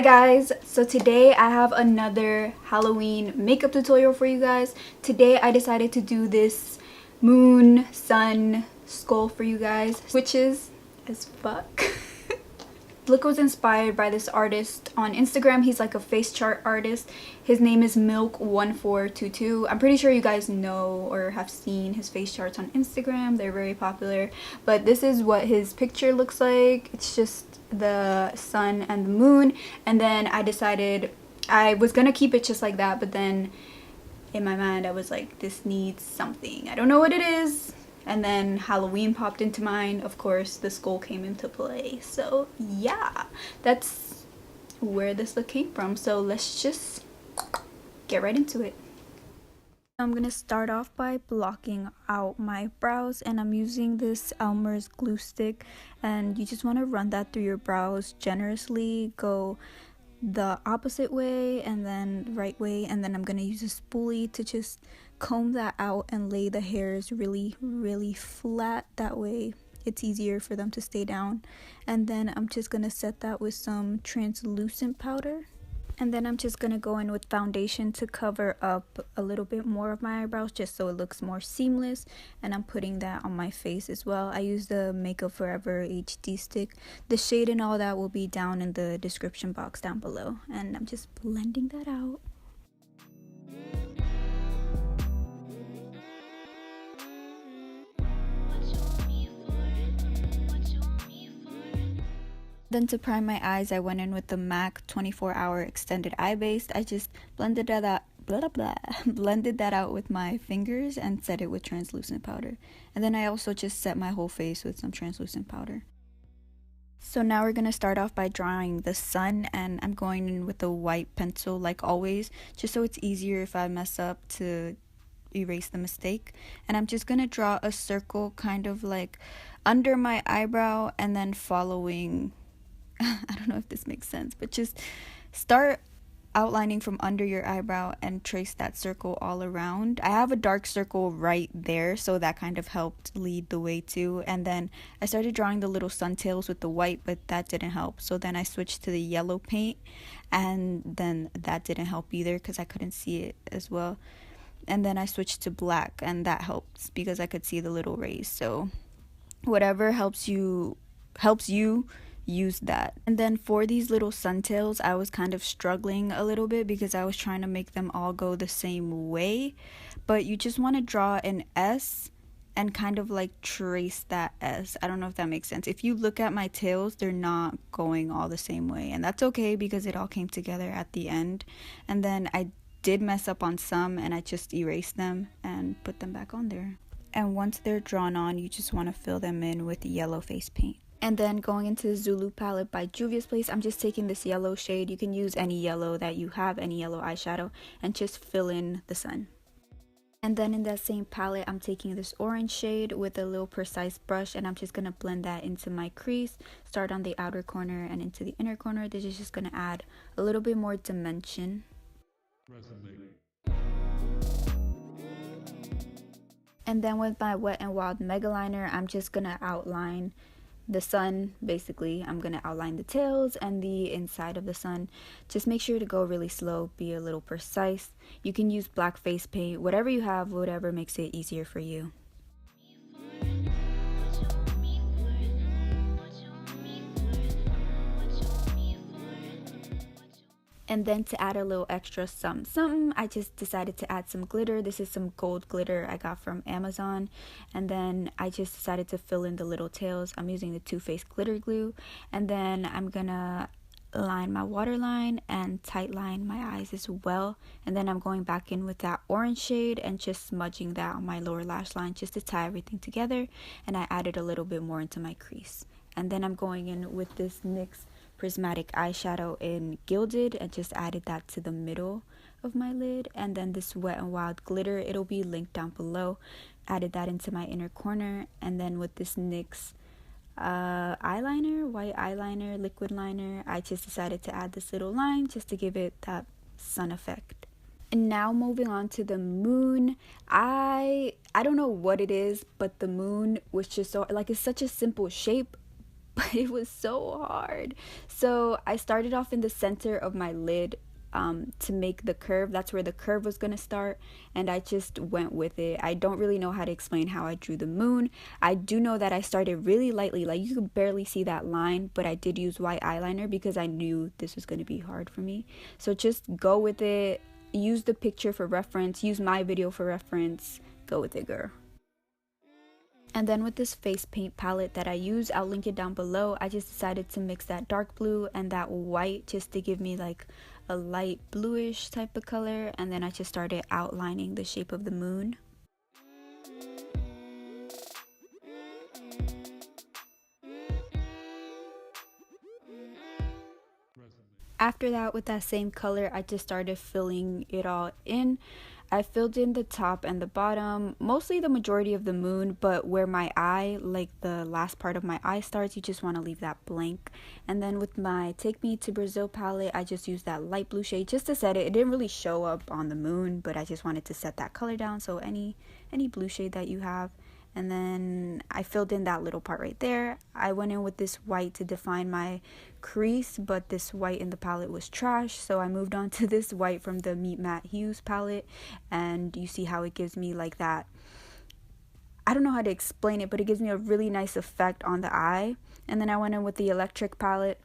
guys, so today I have another Halloween makeup tutorial for you guys. Today I decided to do this moon sun skull for you guys, witches as fuck. Look was inspired by this artist on Instagram. He's like a face chart artist. His name is Milk1422. I'm pretty sure you guys know or have seen his face charts on Instagram. They're very popular. But this is what his picture looks like. It's just the sun and the moon. And then I decided I was gonna keep it just like that, but then in my mind I was like, this needs something. I don't know what it is. And then Halloween popped into mind. Of course, the skull came into play. So yeah, that's where this look came from. So let's just get right into it. I'm gonna start off by blocking out my brows, and I'm using this Elmers glue stick, and you just want to run that through your brows generously. Go the opposite way and then right way, and then I'm gonna use a spoolie to just comb that out and lay the hairs really flat. That way it's easier for them to stay down. And then I'm just gonna set that with some translucent powder, and then I'm just gonna go in with foundation to cover up a little bit more of my eyebrows just so it looks more seamless. And I'm putting that on my face as well. I use the Makeup Forever HD stick. The shade and all that will be down in the description box down below, and I'm just blending that out. Then to prime my eyes, I went in with the MAC 24-hour extended eye base. I just blended that out, blended that out with my fingers and set it with translucent powder. And then I also just set my whole face with some translucent powder. So now we're gonna start off by drawing the sun, and I'm going in with a white pencil like always, just so it's easier if I mess up to erase the mistake. And I'm just gonna draw a circle kind of like under my eyebrow, and then following I don't know if this makes sense, but just start outlining from under your eyebrow and trace that circle all around. I have a dark circle right there, so that kind of helped lead the way too. And then I started drawing the little suntails with the white, but that didn't help. So then I switched to the yellow paint, and then that didn't help either because I couldn't see it as well. And then I switched to black, and that helps because I could see the little rays. So whatever helps you use that. And then for these little suntails, I was kind of struggling a little bit because I was trying to make them all go the same way. But you just want to draw an S and kind of like trace that S. I don't know if that makes sense. If you look at my tails, they're not going all the same way, and that's okay because it all came together at the end. And then I did mess up on some, and I just erased them and put them back on there. And once they're drawn on, you just want to fill them in with yellow face paint. And then going into the Zulu palette by Juvia's Place, I'm just taking this yellow shade. You can use any yellow that you have, any yellow eyeshadow, and just fill in the sun. And then in that same palette, I'm taking this orange shade with a little precise brush, and I'm just going to blend that into my crease. Start on the outer corner and into the inner corner. This is just going to add a little bit more dimension. And then with my Wet n Wild Mega Liner, I'm just going to outline the sun. Basically, I'm gonna outline the tails and the inside of the sun. Just make sure to go really slow, be a little precise. You can use black face paint, whatever you have, whatever makes it easier for you. And then to add a little extra something, I just decided to add some glitter. This is some gold glitter I got from Amazon. And then I just decided to fill in the little tails. I'm using the Too Faced glitter glue. And then I'm gonna line my waterline and tight line my eyes as well. And then I'm going back in with that orange shade and just smudging that on my lower lash line just to tie everything together. And I added a little bit more into my crease. And then I'm going in with this NYX prismatic eyeshadow in Gilded and just added that to the middle of my lid. And then this Wet n Wild glitter, it'll be linked down below, added that into my inner corner. And then with this NYX eyeliner, white eyeliner, liquid liner, I just decided to add this little line just to give it that sun effect. And now moving on to the moon, I don't know what it is, but the moon was just so, like, it's such a simple shape, but it was so hard. So I started off in the center of my lid to make the curve. That's where the curve was gonna start, and I just went with it. I don't really know how to explain how I drew the moon. I do know that I started really lightly, like you could barely see that line, but I did use white eyeliner because I knew this was gonna be hard for me. So just go with it, use the picture for reference, use my video for reference, go with it, girl. And then with this face paint palette that I use, I'll link it down below, I just decided to mix that dark blue and that white just to give me like a light bluish type of color, and then I just started outlining the shape of the moon. After that, with that same color, I just started filling it all in. I filled in the top and the bottom, mostly the majority of the moon, but where my eye, like the last part of my eye starts, you just want to leave that blank. And then with my Take Me to Brazil palette, I just used that light blue shade just to set it. It didn't really show up on the moon, but I just wanted to set that color down, so any blue shade that you have. And then I filled in that little part right there. I went in with this white to define my crease, but this white in the palette was trash, so I moved on to this white from the Meet Matte Hughes palette, and you see how it gives me like that, I don't know how to explain it, but it gives me a really nice effect on the eye. And then I went in with the electric palette,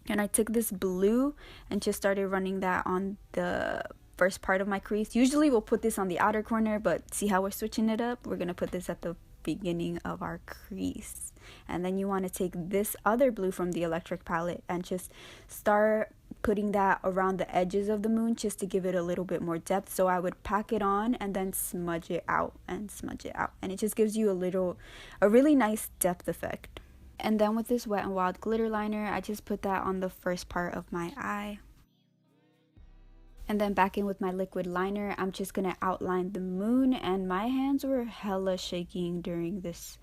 and I took this blue and just started running that on the first part of my crease. Usually we'll put this on the outer corner, but see how we're switching it up? We're gonna put this at the beginning of our crease. And then you want to take this other blue from the electric palette and just start putting that around the edges of the moon just to give it a little bit more depth. So I would pack it on and then smudge it out and smudge it out, and it just gives you a really nice depth effect. And then with this Wet n Wild glitter liner, I just put that on the first part of my eye. And then back in with my liquid liner, I'm just gonna outline the moon, and my hands were hella shaking during this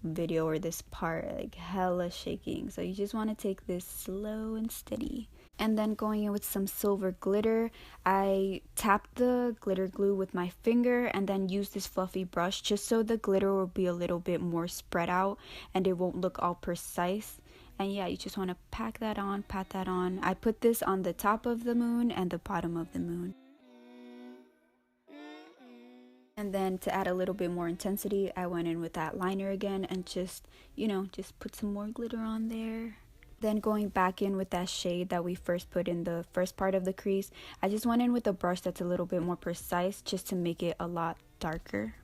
video or this part, like hella shaking. So you just want to take this slow and steady. And then going in with some silver glitter, I tapped the glitter glue with my finger and then used this fluffy brush just so the glitter will be a little bit more spread out and it won't look all precise. And yeah, you just want to pack that on, pat that on. I put this on the top of the moon and the bottom of the moon. And then to add a little bit more intensity, I went in with that liner again and just put some more glitter on there. Then going back in with that shade that we first put in the first part of the crease, I just went in with a brush that's a little bit more precise just to make it a lot darker.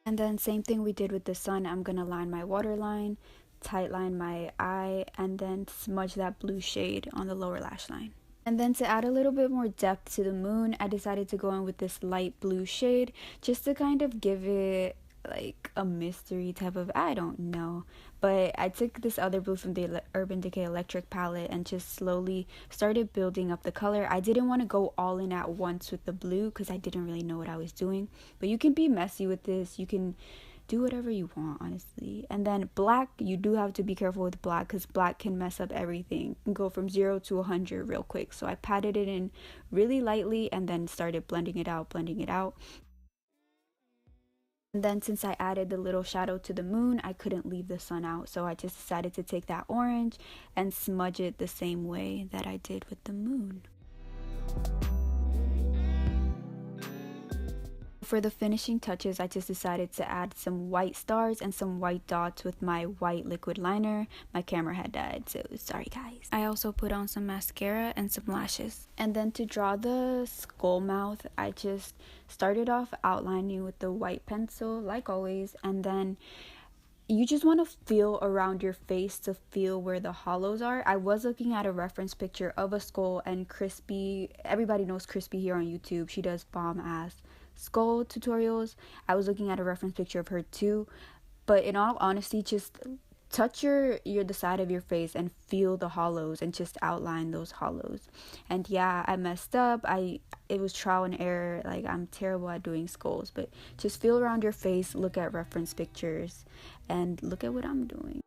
And then same thing we did with the sun, I'm gonna line my waterline, tight line my eye, and then smudge that blue shade on the lower lash line. And then to add a little bit more depth to the moon, I decided to go in with this light blue shade just to kind of give it like a mystery type of, I don't know. But I took this other blue from the Urban Decay Electric palette and just slowly started building up the color. I didn't want to go all in at once with the blue because I didn't really know what I was doing. But you can be messy with this. You can do whatever you want, honestly. And then black, you do have to be careful with black because black can mess up everything. It can go from 0 to 100 real quick. So I patted it in really lightly and then started blending it out. And then since I added the little shadow to the moon, I couldn't leave the sun out. So I just decided to take that orange and smudge it the same way that I did with the moon. For the finishing touches, I just decided to add some white stars and some white dots with my white liquid liner. My camera had died, so sorry guys. I also put on some mascara and some lashes. And then to draw the skull mouth, I just started off outlining with the white pencil, like always, and then you just want to feel around your face to feel where the hollows are. I was looking at a reference picture of a skull, and Crispy, everybody knows Crispy here on YouTube, she does bomb ass skull tutorials. I was looking at a reference picture of her too, but in all honesty, just touch the side of your face and feel the hollows and just outline those hollows. And yeah, I messed up. It was trial and error. Like, I'm terrible at doing skulls, but just feel around your face, look at reference pictures, and look at what I'm doing.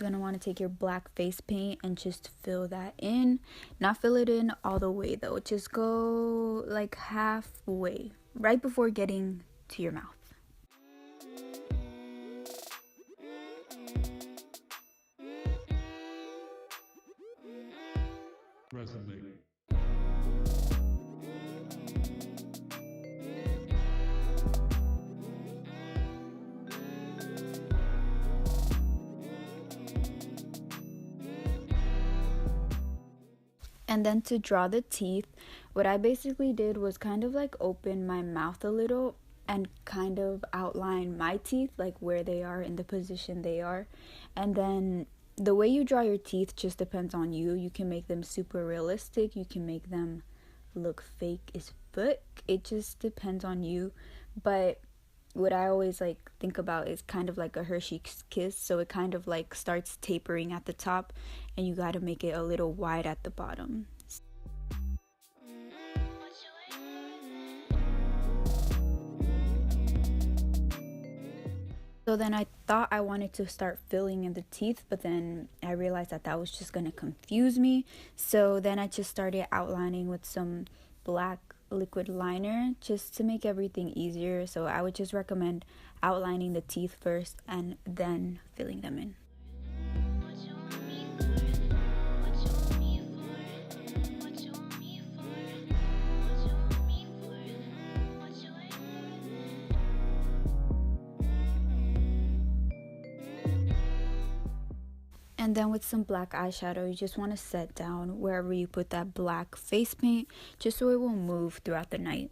going to want to take your black face paint and just fill that in. Not fill it in all the way though, just go like halfway right before getting to your mouth. Resume. And then to draw the teeth, what I basically did was kind of like open my mouth a little and kind of outline my teeth, like where they are in the position they are. And then the way you draw your teeth just depends on you. You can make them super realistic, you can make them look fake as fuck. It just depends on you. But what I always like think about is kind of like a Hershey's kiss, so it kind of like starts tapering at the top and you got to make it a little wide at the bottom. So then I thought I wanted to start filling in the teeth, but then I realized that that was just going to confuse me. So then I just started outlining with some black liquid liner just to make everything easier. So I would just recommend outlining the teeth first and then filling them in. And then with some black eyeshadow, you just want to set down wherever you put that black face paint, just so it will move throughout the night.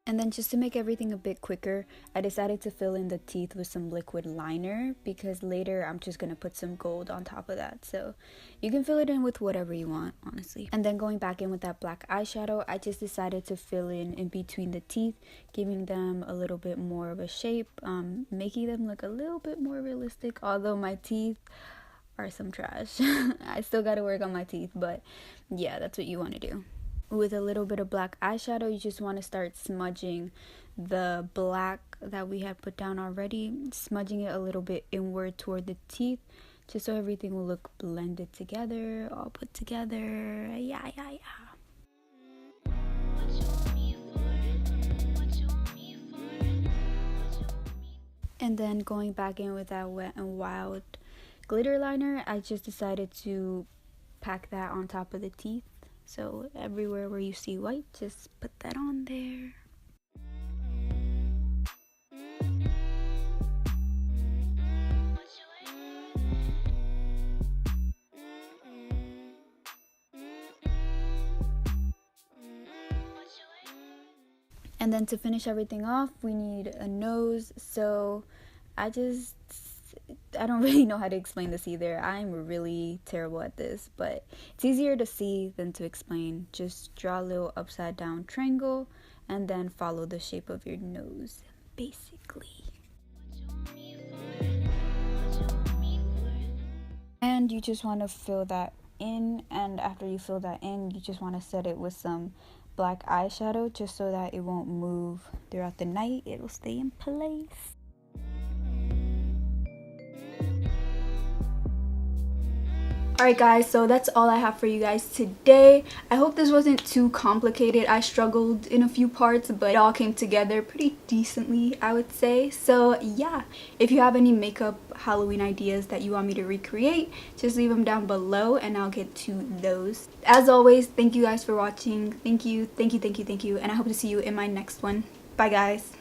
And then just to make everything a bit quicker, I decided to fill in the teeth with some liquid liner because later I'm just going to put some gold on top of that. So you can fill it in with whatever you want, honestly. And then going back in with that black eyeshadow, I just decided to fill in between the teeth, giving them a little bit more of a shape, making them look a little bit more realistic, although my teeth are some trash. I still got to work on my teeth, but yeah, that's what you want to do. With a little bit of black eyeshadow, you just want to start smudging the black that we had put down already, smudging it a little bit inward toward the teeth, just so everything will look blended together, all put together. Yeah. And then going back in with that Wet n Wild glitter liner, I just decided to pack that on top of the teeth. So everywhere where you see white, just put that on there. And then to finish everything off, we need a nose. So I don't really know how to explain this either. I'm really terrible at this, but it's easier to see than to explain. Just draw a little upside down triangle and then follow the shape of your nose, basically. And you just want to fill that in, and after you fill that in, you just want to set it with some black eyeshadow just so that it won't move throughout the night. It'll stay in place. Alright guys, so that's all I have for you guys today. I hope this wasn't too complicated. I struggled in a few parts, but it all came together pretty decently, I would say. So yeah, if you have any makeup Halloween ideas that you want me to recreate, just leave them down below and I'll get to those. As always, thank you guys for watching. Thank you, and I hope to see you in my next one. Bye guys.